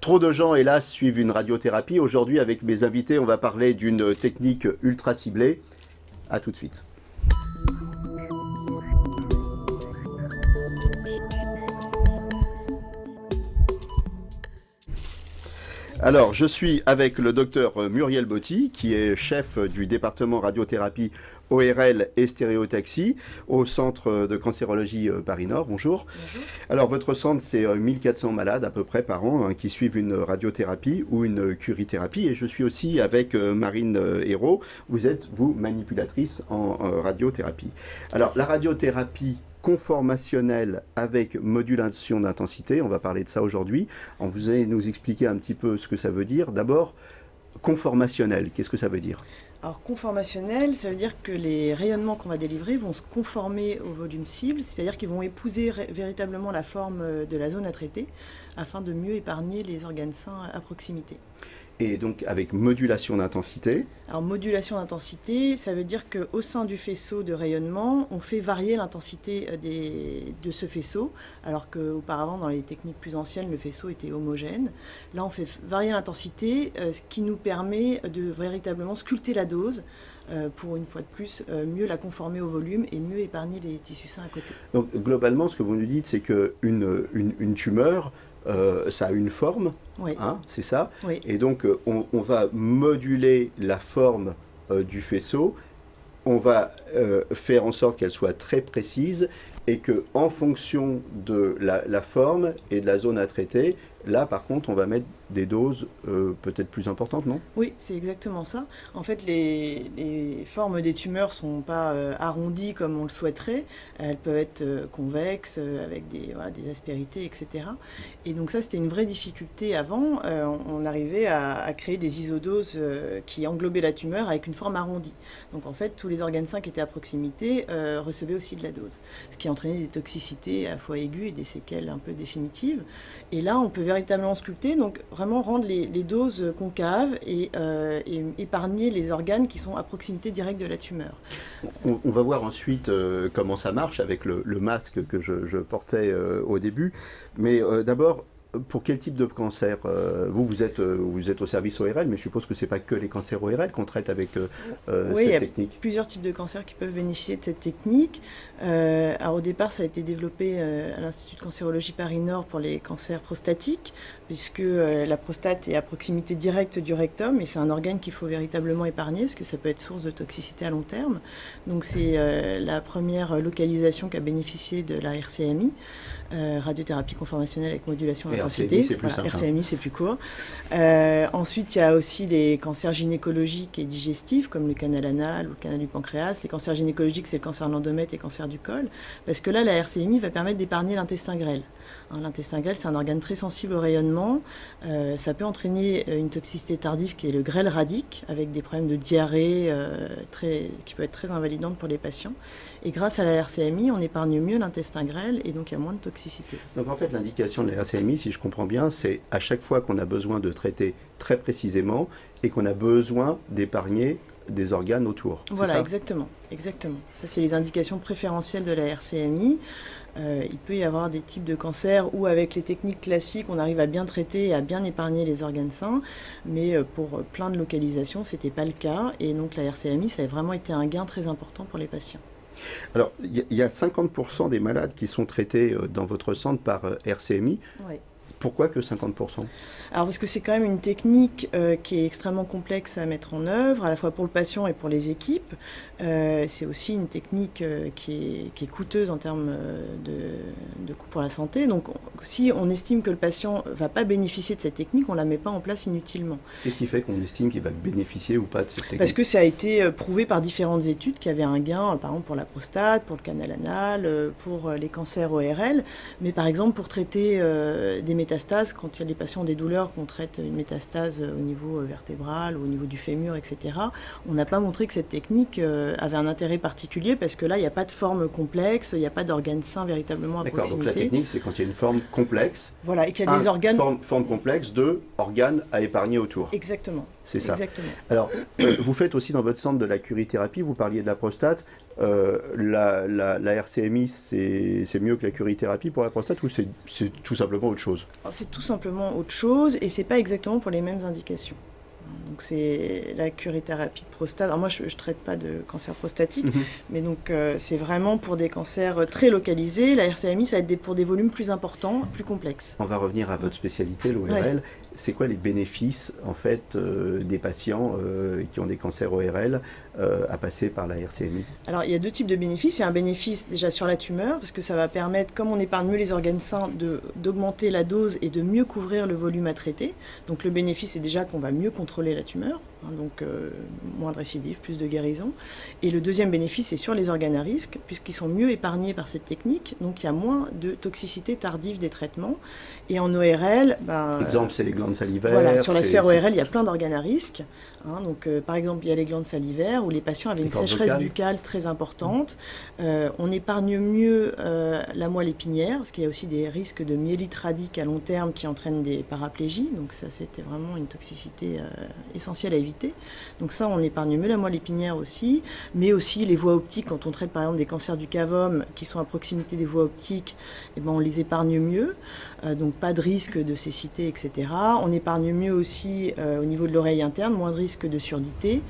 Trop de gens, hélas, suivent une radiothérapie. Aujourd'hui, avec mes invités, on va parler d'une technique ultra ciblée. À tout de suite. Alors, je suis avec le docteur Muriel Botti, qui est chef du département radiothérapie ORL et stéréotaxie au centre de cancérologie Paris-Nord. Bonjour. Bonjour. Alors, votre centre, c'est 1400 malades à peu près par an qui suivent une radiothérapie ou une curithérapie. Et je suis aussi avec Marine Hérault. Vous êtes, vous, manipulatrice en radiothérapie. Alors, la radiothérapie conformationnelle avec modulation d'intensité, on va parler de ça aujourd'hui. Vous allez nous expliquer un petit peu ce que ça veut dire. D'abord, conformationnel, qu'est-ce que ça veut dire ? Alors conformationnel, ça veut dire que les rayonnements qu'on va délivrer vont se conformer au volume cible, c'est-à-dire qu'ils vont épouser véritablement la forme de la zone à traiter afin de mieux épargner les organes sains à proximité. Et donc avec modulation d'intensité. Alors modulation d'intensité, ça veut dire qu'au sein du faisceau de rayonnement, on fait varier l'intensité de ce faisceau, alors qu'auparavant, dans les techniques plus anciennes, le faisceau était homogène. Là, on fait varier l'intensité, ce qui nous permet de véritablement sculpter la dose pour, une fois de plus, mieux la conformer au volume et mieux épargner les tissus sains à côté. Donc globalement, ce que vous nous dites, c'est qu'une tumeur, ça a une forme, Oui. Hein, c'est ça. Oui. Et donc on va moduler la forme du faisceau, on va faire en sorte qu'elle soit très précise et qu'en fonction de la forme et de la zone à traiter, là par contre on va mettre des doses peut-être plus importantes, non ? Oui, c'est exactement ça. En fait, les formes des tumeurs ne sont pas arrondies comme on le souhaiterait. Elles peuvent être convexes, avec des aspérités, etc. Et donc ça, c'était une vraie difficulté avant. On arrivait à créer des isodoses qui englobaient la tumeur avec une forme arrondie. Donc en fait, tous les organes sains qui étaient à proximité recevaient aussi de la dose, ce qui entraînait des toxicités à la fois aiguës et des séquelles un peu définitives. Et là, on peut véritablement sculpter, donc vraiment rendre les doses concaves et épargner les organes qui sont à proximité directe de la tumeur. On va voir ensuite comment ça marche avec le masque que je portais au début. Mais d'abord, pour quel type de cancer vous êtes au service ORL, mais je suppose que ce n'est pas que les cancers ORL qu'on traite avec cette technique. Il y a plusieurs types de cancers qui peuvent bénéficier de cette technique. Alors au départ, ça a été développé à l'Institut de cancérologie Paris-Nord pour les cancers prostatiques, puisque la prostate est à proximité directe du rectum, et c'est un organe qu'il faut véritablement épargner, parce que ça peut être source de toxicité à long terme. Donc c'est la première localisation qui a bénéficié de la RCMI, radiothérapie conformationnelle avec modulation d'intensité. RCMI, c'est plus court. Ensuite, il y a aussi les cancers gynécologiques et digestifs, comme le canal anal ou le canal du pancréas. Les cancers gynécologiques, c'est le cancer de l'endomètre et le cancer du col, parce que là, la RCMI va permettre d'épargner l'intestin grêle. L'intestin grêle, c'est un organe très sensible au rayonnement. Ça peut entraîner une toxicité tardive qui est le grêle radique, avec des problèmes de diarrhée qui peut être très invalidante pour les patients. Et grâce à la RCMI, on épargne mieux l'intestin grêle et donc il y a moins de toxicité. Donc en fait, l'indication de la RCMI, si je comprends bien, c'est à chaque fois qu'on a besoin de traiter très précisément et qu'on a besoin d'épargner des organes autour. Voilà, ça exactement. Ça, c'est les indications préférentielles de la RCMI. Il peut y avoir des types de cancers où, avec les techniques classiques, on arrive à bien traiter et à bien épargner les organes sains, mais pour plein de localisations, ce n'était pas le cas. Et donc la RCMI, ça a vraiment été un gain très important pour les patients. Alors, il y a 50% des malades qui sont traités dans votre centre par RCMI. Oui. Pourquoi que 50%? Alors parce que c'est quand même une technique qui est extrêmement complexe à mettre en œuvre, à la fois pour le patient et pour les équipes. C'est aussi une technique qui est coûteuse en termes de coût pour la santé. Donc si on estime que le patient ne va pas bénéficier de cette technique, on ne la met pas en place inutilement. Qu'est-ce qui fait qu'on estime qu'il va bénéficier ou pas de cette technique? Parce que ça a été prouvé par différentes études qu'il y avait un gain, par exemple pour la prostate, pour le canal anal, pour les cancers ORL. Mais par exemple pour traiter des métastases, quand il y a des patients ont des douleurs, qu'on traite une métastase au niveau vertébral ou au niveau du fémur, etc., on n'a pas montré que cette technique avait un intérêt particulier parce que là, il n'y a pas de forme complexe, il n'y a pas d'organes sains véritablement à proximité. D'accord, donc la technique, c'est quand il y a une forme complexe. Voilà, et qu'il y a des organes... Forme complexe de organes à épargner autour. Exactement. c'est ça. Exactement. Alors, vous faites aussi dans votre centre de la curithérapie, vous parliez de la prostate. La RCMI, c'est mieux que la curithérapie pour la prostate ou c'est tout simplement autre chose? Alors, c'est tout simplement autre chose et c'est pas exactement pour les mêmes indications. Donc c'est la curithérapie de prostate. Alors moi je traite pas de cancer prostatique, mais donc c'est vraiment pour des cancers très localisés. La RCMI ça va être pour des volumes plus importants, plus complexes. On va revenir à votre spécialité, l'ORL. Ouais. C'est quoi les bénéfices en fait des patients qui ont des cancers ORL à passer par la RCMI? Alors il y a deux types de bénéfices. Il y a un bénéfice déjà sur la tumeur parce que ça va permettre, comme on épargne mieux les organes sains, d'augmenter la dose et de mieux couvrir le volume à traiter. Donc le bénéfice c'est déjà qu'on va mieux contrôler la tumeur, donc moins de récidive, plus de guérison. Et le deuxième bénéfice c'est sur les organes à risque puisqu'ils sont mieux épargnés par cette technique. Donc il y a moins de toxicité tardive des traitements. Et en ORL, Exemple, c'est les glandes salivaires. Voilà, sur la sphère ORL, il y a plein d'organes à risque. Donc, par exemple, il y a les glandes salivaires où les patients avaient une sécheresse buccale très importante. On épargne mieux la moelle épinière parce qu'il y a aussi des risques de myélite radique à long terme qui entraînent des paraplégies. Donc ça, c'était vraiment une toxicité essentielle à éviter. Donc ça, on épargne mieux la moelle épinière aussi, mais aussi les voies optiques. Quand on traite par exemple des cancers du cavum qui sont à proximité des voies optiques, eh ben, on les épargne mieux. Donc pas de risque de cécité, etc. On épargne mieux aussi au niveau de l'oreille interne, moins de risque de surdité.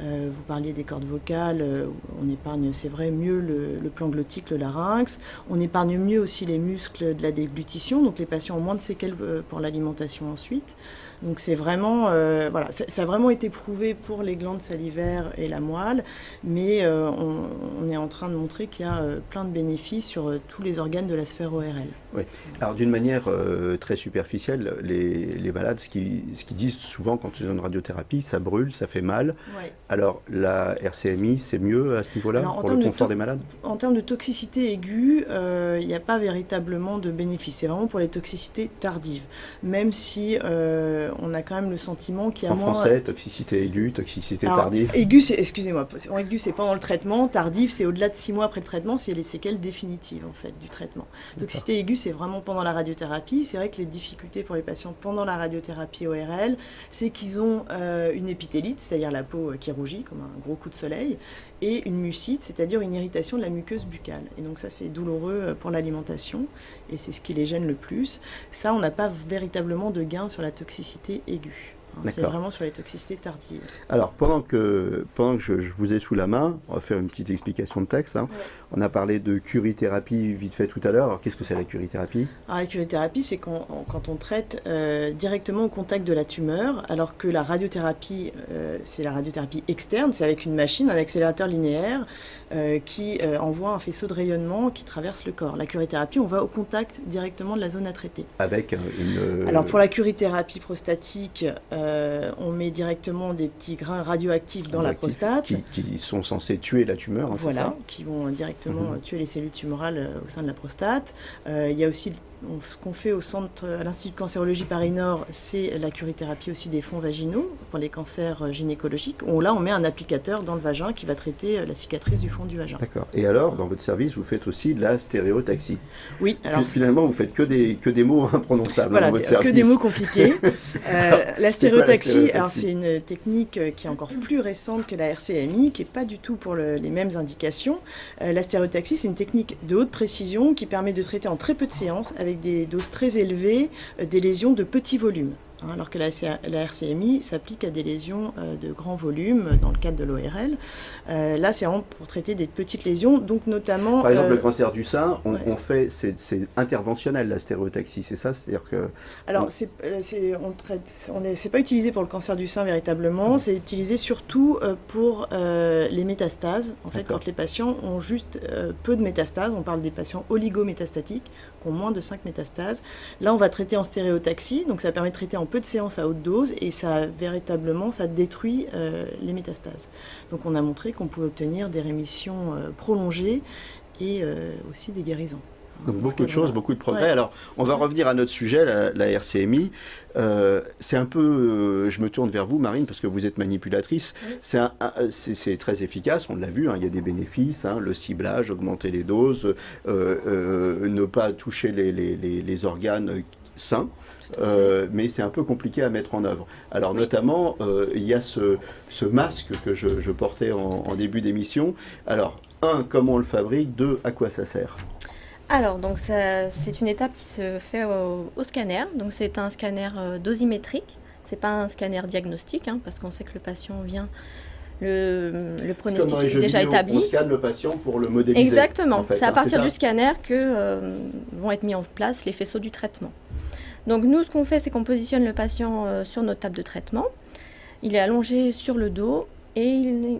Vous parliez des cordes vocales, on épargne, c'est vrai, mieux le plan glottique, le larynx. On épargne mieux aussi les muscles de la déglutition, donc les patients ont moins de séquelles pour l'alimentation ensuite. Donc c'est vraiment, voilà, ça a vraiment été prouvé pour les glandes salivaires et la moelle, mais on est en train de montrer qu'il y a plein de bénéfices sur tous les organes de la sphère ORL. Oui. Alors d'une manière très superficielle, les malades, ce qu'ils disent souvent quand ils ont une radiothérapie, ça brûle, ça fait mal. Ouais. Alors la RCMI, c'est mieux à ce niveau-là pour le confort des malades? En termes de toxicité aiguë, il n'y a pas véritablement de bénéfice. C'est vraiment pour les toxicités tardives. Même si on a quand même le sentiment qu'il y a moins... En français, toxicité aiguë, toxicité tardive. Aiguë, excusez-moi, aiguë c'est pendant le traitement, tardive c'est au-delà de 6 mois après le traitement, c'est les séquelles définitives en fait du traitement. Toxicité aiguë c'est vraiment pendant la radiothérapie. C'est vrai que les difficultés pour les patients pendant la radiothérapie ORL, c'est qu'ils ont une épithélite, c'est-à-dire la peau qui rougit comme un gros coup de soleil, et une mucite, c'est-à-dire une irritation de la muqueuse buccale. Et donc ça c'est douloureux pour l'alimentation et c'est ce qui les gêne le plus. Ça on n'a pas véritablement de gain sur la toxicité aiguë. C'est vraiment sur les toxicités tardives. Alors, pendant que je vous ai sous la main, on va faire une petite explication de texte. Ouais. On a parlé de curithérapie vite fait tout à l'heure. Alors, qu'est-ce que c'est la curithérapie? Alors, la curithérapie, c'est quand on traite directement au contact de la tumeur, alors que la radiothérapie, c'est la radiothérapie externe, c'est avec une machine, un accélérateur linéaire, qui envoie un faisceau de rayonnement qui traverse le corps. La curithérapie, on va au contact directement de la zone à traiter. Avec une... Alors, pour la curithérapie prostatique, on met directement des petits grains radioactifs dans la prostate. Qui sont censés tuer la tumeur, hein, voilà, c'est ça? Qui vont directement tuer les cellules tumorales au sein de la prostate. Il y a aussi ce qu'on fait au centre, à l'Institut de cancérologie Paris-Nord, c'est la curithérapie aussi des fonds vaginaux pour les cancers gynécologiques. Là, on met un applicateur dans le vagin qui va traiter la cicatrice du fond du vagin. D'accord. Et alors, dans votre service, vous faites aussi de la stéréotaxie. Oui. Alors, finalement, vous faites que des mots imprononçables voilà, dans votre service. Que des mots compliqués. La stéréotaxie, alors c'est une technique qui est encore plus récente que la RCMI, qui n'est pas du tout pour les mêmes indications. La stéréotaxie, c'est une technique de haute précision qui permet de traiter en très peu de séances avec des doses très élevées, des lésions de petits volumes. Alors que la RCMI s'applique à des lésions de grand volume dans le cadre de l'ORL. Là, c'est vraiment pour traiter des petites lésions, donc notamment... Par exemple, le cancer du sein, on fait, c'est interventionnel la stéréotaxie, c'est ça? C'est-à-dire que... Alors, c'est pas utilisé pour le cancer du sein véritablement, c'est utilisé surtout pour les métastases. En fait, quand les patients ont juste peu de métastases, on parle des patients oligométastatiques, qui ont moins de 5 métastases. Là, on va traiter en stéréotaxie, donc ça permet de traiter en peu de séances à haute dose et ça détruit les métastases. Donc on a montré qu'on pouvait obtenir des rémissions prolongées et aussi des guérisons. Donc beaucoup de choses, beaucoup de progrès. Ouais. Alors, on va revenir à notre sujet, la RCMI. C'est un peu, je me tourne vers vous, Marine, parce que vous êtes manipulatrice. Oui. C'est très efficace, on l'a vu, hein, il y a des bénéfices, hein, le ciblage, augmenter les doses, ne pas toucher les organes sains. mais c'est un peu compliqué à mettre en œuvre. Alors notamment, il y a ce masque que je portais en début d'émission. Alors, un, comment on le fabrique? Deux, à quoi ça sert? Alors, donc c'est une étape qui se fait au scanner. Donc c'est un scanner dosimétrique. C'est pas un scanner diagnostique, hein, parce qu'on sait que le patient vient, le pronostic est déjà établi. On scanne le patient pour le modéliser. Exactement. En fait, c'est à partir c'est du scanner que vont être mis en place les faisceaux du traitement. Donc nous, ce qu'on fait, c'est qu'on positionne le patient sur notre table de traitement. Il est allongé sur le dos et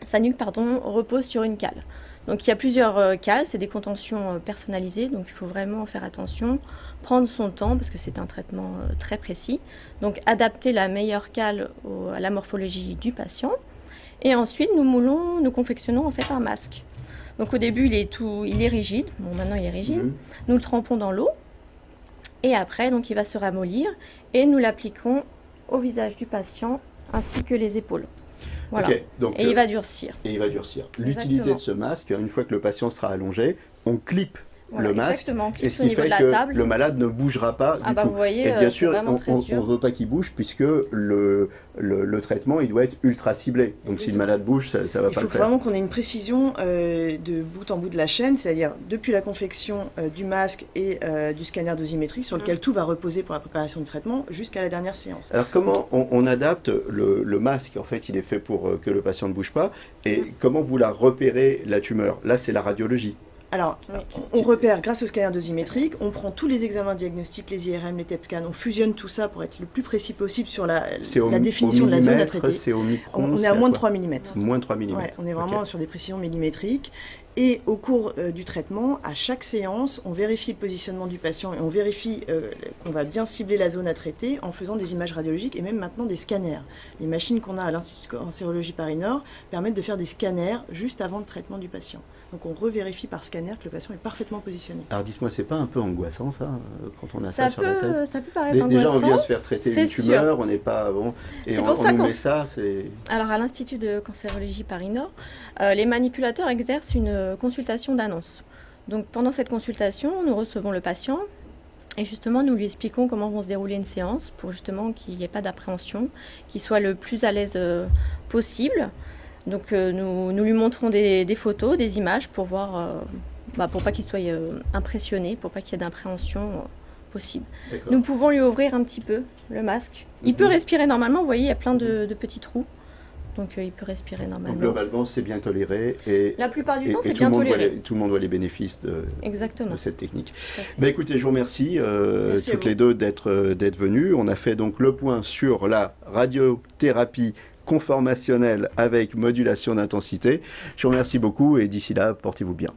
sa nuque repose sur une cale. Donc il y a plusieurs cales, c'est des contentions personnalisées, donc il faut vraiment faire attention, prendre son temps parce que c'est un traitement très précis. Donc adapter la meilleure cale à la morphologie du patient. Et ensuite nous confectionnons en fait un masque. Donc au début il est rigide, bon maintenant il est rigide, nous le trempons dans l'eau et après donc il va se ramollir et nous l'appliquons au visage du patient ainsi que les épaules. Voilà. Okay, donc, et il va durcir. L'utilité de ce masque, une fois que le patient sera allongé, on clip le masque, et ce qui fait que le malade ne bougera pas du tout. Vous voyez, et bien sûr, on ne veut pas qu'il bouge puisque le traitement il doit être ultra ciblé. Donc si le malade bouge, ça ne va pas le faire. Il faut vraiment qu'on ait une précision de bout en bout de la chaîne, c'est-à-dire depuis la confection du masque et du scanner dosimétrique sur lequel tout va reposer pour la préparation du traitement jusqu'à la dernière séance. Alors comment on adapte le masque? En fait, il est fait pour que le patient ne bouge pas. Et comment vous la repérez, la tumeur? Là, c'est la radiologie. Alors, on repère grâce au scanner dosimétrique, on prend tous les examens diagnostiques, les IRM, les TEP scans, on fusionne tout ça pour être le plus précis possible sur la définition de la zone à traiter. C'est au micron, on est à moins de 3 mm. Moins de 3 mm. Ouais, on est vraiment sur des précisions millimétriques. Et au cours du traitement, à chaque séance, on vérifie le positionnement du patient et on vérifie qu'on va bien cibler la zone à traiter en faisant des images radiologiques et même maintenant des scanners. Les machines qu'on a à l'Institut de cancérologie Paris-Nord permettent de faire des scanners juste avant le traitement du patient. Donc on revérifie par scanner que le patient est parfaitement positionné. Alors dites-moi, c'est pas un peu angoissant ça, quand on a ça sur la tête? Ça peut paraître angoissant. Déjà on vient se faire traiter une tumeur, on n'est pas bon, et on nous met ça, c'est... Alors à l'Institut de cancérologie Paris-Nord, les manipulateurs exercent une consultation d'annonce. Donc pendant cette consultation, nous recevons le patient et justement nous lui expliquons comment vont se dérouler une séance pour justement qu'il n'y ait pas d'appréhension, qu'il soit le plus à l'aise possible. Donc nous lui montrons des photos, des images pour voir, pour pas qu'il soit impressionné, pour pas qu'il y ait d'impréhension possible. Nous pouvons lui ouvrir un petit peu le masque. Il peut respirer normalement, vous voyez, il y a plein de petits trous. Donc il peut respirer normalement. Donc globalement, c'est bien toléré. Et, la plupart du temps, c'est bien toléré. Tout le monde voit les bénéfices de cette technique. Écoutez, je vous remercie toutes les deux d'être venues. On a fait donc le point sur la radiothérapie conformationnelle avec modulation d'intensité. Je vous remercie beaucoup et d'ici là, portez-vous bien.